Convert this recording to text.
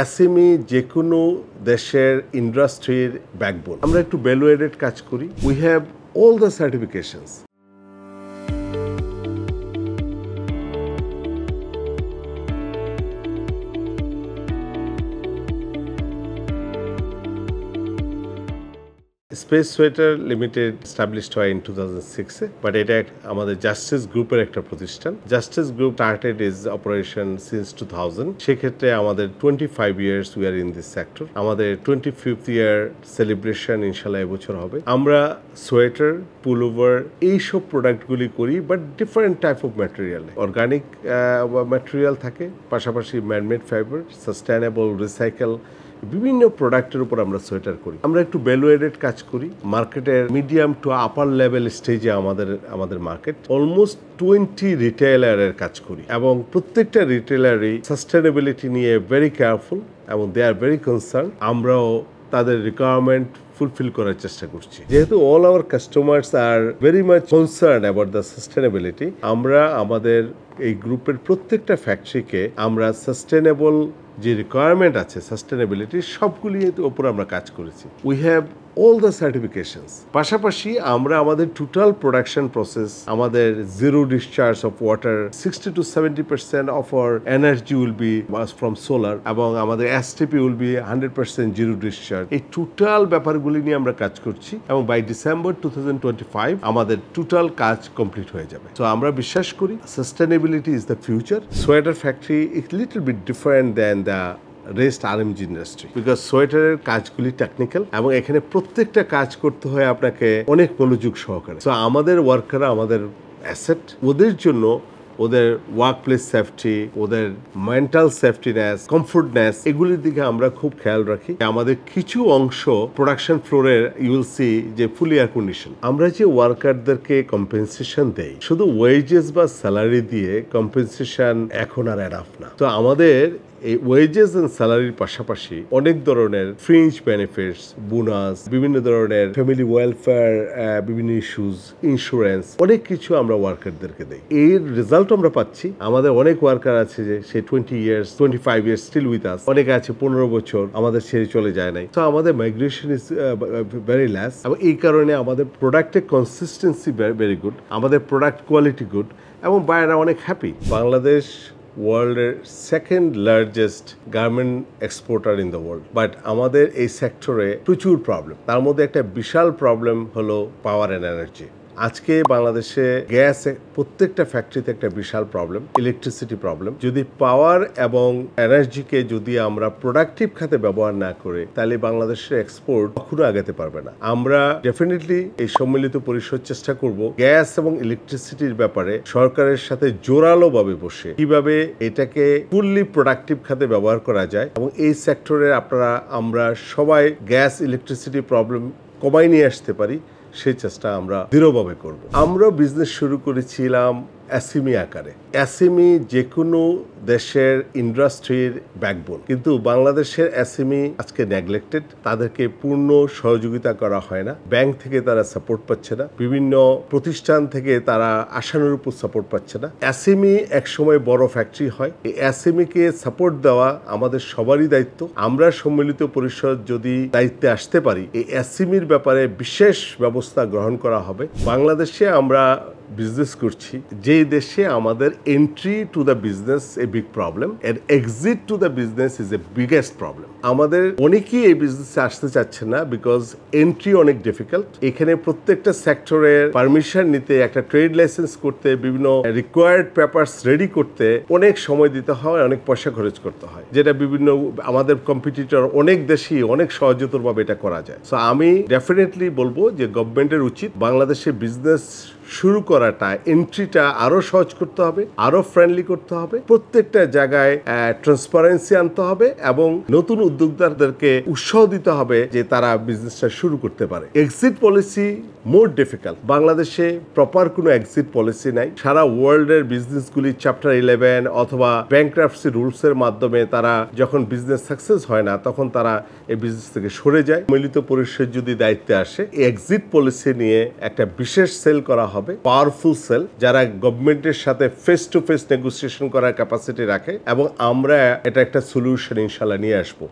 SME যে কোনো দেশের ইন্ডাস্ট্রির ব্যাকবোন। আমরা একটু ভ্যালু এডেড কাজ করি। We have all the certifications. Space sweater limited established হয় ইন 2006 বাট এটা আমাদের জাস্টিস গ্রুপের একটা প্রতিষ্ঠান। Justice group started is operation since 2000। সেক্ষেত্রে আমাদের 25 years we are in this sector. আমাদের 25th ইয়ার সেলিব্রেশন ইনশাল্লাহ এবছর হবে। আমরা সোয়েটার, পুলোভার এইসব প্রোডাক্টগুলি করি, but different type of material. Organic material থাকে, পাশাপাশি ম্যানমেড ফাইবার, সাস্টেনেবল, রিসাইকেল, বিভিন্ন প্রোডাক্টের উপর আমরা সোয়েটার করি। আমরা একটু ভ্যালু এডেড কাজ করি। মার্কেটের মিডিয়াম টু আপার লেভেল স্টেজে আমাদের মার্কেট। অলমোস্ট 20 রিটেলারের কাজ করি এবং প্রত্যেকটা রিটেলারই সাস্টেনেবিলিটি নিয়ে ভেরি কেয়ারফুল এবং দে আর ভেরি কনসার্ন। আমরাও তাদের রিকোয়ারমেন্ট ফুলফিল করার চেষ্টা করছি। যেহেতু all our customers are very much concern about the sustainability, আমরা আমাদের এই গ্রুপের প্রত্যেকটা ফ্যাক্টরিকে আমরা সাস্টেনেবল যে রিকোয়ারমেন্ট আছে সাস্টেনেবিলিটির সবগুলির উপর আমরা কাজ করেছি। We have all the certifications. পাশাপাশি আমরা আমাদের টোটাল প্রোডাকশন প্রসেস, আমাদের zero discharge of water, 60 to 70% of our energy will be from solar এবং আমাদের STP will be 100% zero discharge. এই টোটাল ব্যাপারগুলি নিয়ে আমরা কাজ করছি এবং বাই ডিসেম্বর 2025 আমাদের টোটাল কাজ কমপ্লিট হয়ে যাবে। তো আমরা বিশ্বাস করি sustainability is the future. Sweater factory is little bit different than the rest RMG industry, because সোয়েটারের কাজগুলি টেকনিক্যাল এবং এখানে প্রত্যেকটা কাজ করতে হয় আপনাকে অনেক মনোযোগ সহকারে। সো আমাদের ওয়ার্কাররা আমাদের অ্যাসেট, ওদের জন্য ওদের ওয়ার্ক প্লেস সেফটি, ওদের মেন্টাল সেফটিনেস, কমফোর্টনেস, এগুলির দিকে আমরা খুব খেয়াল রাখি। আমাদের কিছু অংশ প্রোডাকশন ফ্লোরের ইউল সি যে ফুল এয়ার কন্ডিশন। আমরা যে ওয়ার্কারদেরকে কম্পেনসেশন দেই, শুধু ওয়েজেস বা স্যালারি দিয়ে কম্পেনসেশন এখন আর এনাফ না। তো আমাদের এই ওয়েজেস এন্ড স্যালারির পাশাপাশি অনেক ধরনের ফ্রিঞ্জ বেনিফিটস, বোনাস, বিভিন্ন ধরনের ফ্যামিলি ওয়েলফেয়ার, বিভিন্ন ইস্যুস, ইন্স্যুরেন্স, অনেক কিছু আমরা ওয়ার্কারদেরকে দেই। এর রেজাল্ট আমরা পাচ্ছি। আমাদের অনেক ওয়ার্কার আছে যে সে 20 years, 25 years still with us. অনেকে আছে 15 বছর আমাদের ছেড়ে চলে যায় নাই। তো আমাদের মাইগ্রেশন ইজ ভেরি লেস এবং এই কারণে আমাদের প্রোডাক্টের কনসিস্টেন্সি ভেরি গুড, আমাদের প্রোডাক্ট কোয়ালিটি গুড এবং বায়াররা অনেক হ্যাপি। বাংলাদেশ ওয়ার্ল্ডের second largest garment exporter in the world, but আমাদের এই সেক্টরে প্রচুর প্রবলেম। তার মধ্যে একটা বিশাল প্রবলেম হলো পাওয়ার অ্যান্ড এনার্জি। আজকে বাংলাদেশে গ্যাস প্রত্যেকটা ফ্যাক্টরিতে একটা বিশাল প্রবলেম, ইলেকট্রিসিটি প্রবলেম। যদি পাওয়ার এবং এনার্জিকে যদি আমরা প্রোডাক্টিভ খাতে ব্যবহার না করে, তাহলে বাংলাদেশের এক্সপোর্ট কখনো আগাতে পারবে না। আমরা ডেফিনেটলি এই সম্মিলিত পরিষদ চেষ্টা করব গ্যাস এবং ইলেকট্রিসিটির ব্যাপারে সরকারের সাথে জোরালোভাবে বসে কিভাবে এটাকে ফুললি প্রোডাক্টিভ খাতে ব্যবহার করা যায় এবং এই সেক্টরে আমরা সবাই গ্যাস ইলেকট্রিসিটি প্রবলেম কমাই নিয়ে আসতে পারি, সেই চেষ্টা আমরা দৃঢ়ভাবে করব। আমরা বিজনেস শুরু করেছিলাম এসএমই আকারে। এসএমই যে কোনো দেশের ইন্ডাস্ট্রির ব্যাকবোন, কিন্তু বাংলাদেশের এসএমই আজকে নেগলেক্টেড। তাদেরকে পূর্ণ সহযোগিতা করা হয় না। ব্যাংক থেকে তারা সাপোর্ট পাচ্ছে না, বিভিন্ন প্রতিষ্ঠান থেকে তারা আশানুরূপ সাপোর্ট পাচ্ছে না। এসএমই একসময় বড় ফ্যাক্টরি হয়। এই এসএমই কে সাপোর্ট দেওয়া আমাদের সবারই দায়িত্ব। আমরা সম্মিলিত পরিষদ যদি দায়িত্বে আসতে পারি, এই এসএমইর ব্যাপারে বিশেষ ব্যবস্থা গ্রহণ করা হবে। বাংলাদেশে আমরা বিজনেস করছি, যে দেশে আমাদের entry to the business a big problem, এর exit to the business is a biggest problem. আমাদের অনেকেই এই বিজনেসে আসতে চাচ্ছে না, বিকজ এন্ট্রি অনেক ডিফিকাল্ট। এখানে প্রত্যেকটা সেক্টরের পারমিশন নিতে, একটা ট্রেড লাইসেন্স করতে, বিভিন্ন রিকোয়ার্ড পেপারস রেডি করতে অনেক সময় দিতে হয়, অনেক পয়সা খরচ করতে হয়, যেটা বিভিন্ন আমাদের কম্পিটিটর অনেক দেশই অনেক সহজতরভাবে এটা করা যায়। সো আমি ডেফিনেটলি বলবো যে গভর্নমেন্টের উচিত বাংলাদেশে বিজনেস শুরু করাটা, এন্ট্রিটা আরো সহজ করতে হবে, আরো ফ্রেন্ডলি করতে হবে, প্রত্যেকটা জায়গায় ট্রান্সপারেন্সি আনতে হবে এবং নতুন উদ্যোক্তাদেরকে উৎসাহ দিতে হবে যে তারা বিজনেসটা শুরু করতে পারে। Exit policy more difficult. বাংলাদেশে প্রপার কোনো এক্সিট পলিসি নাই। সারা ওয়ার্ল্ডের বিজনেসগুলি চ্যাপ্টার 11 অথবা ব্যাংক্রাফটসি রুলসের মাধ্যমে তারা যখন বিজনেস সাকসেস হয় না, তখন তারা এই বিজনেস থেকে সরে যায়। সম্মিলিত পরিষদ যদি দায়িত্বে আসে, এই এক্সিট পলিসি নিয়ে একটা বিশেষ সেল করা হবে হবে, পাওয়ারফুল সেল যারা গভর্নমেন্টের সাথে ফেস টু ফেস নেগোসিয়েশন করার ক্যাপাসিটি রাখে, এবং আমরা এটা একটা সলিউশন ইনশাল্লাহ নিয়ে আসবো।